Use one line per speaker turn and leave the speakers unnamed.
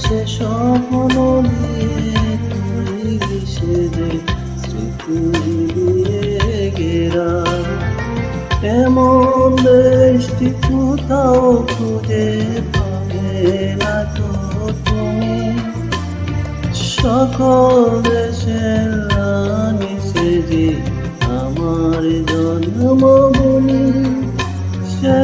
সে স্বপ্ন দিয়ে তৈরি সে যে স্মৃতি দিয়ে ঘেরা। এমন দেশটি কোথাও খুঁজে পাবে না তো তুমি, সকল দেশের রানী সে যে আমার জন্মভূমি। সে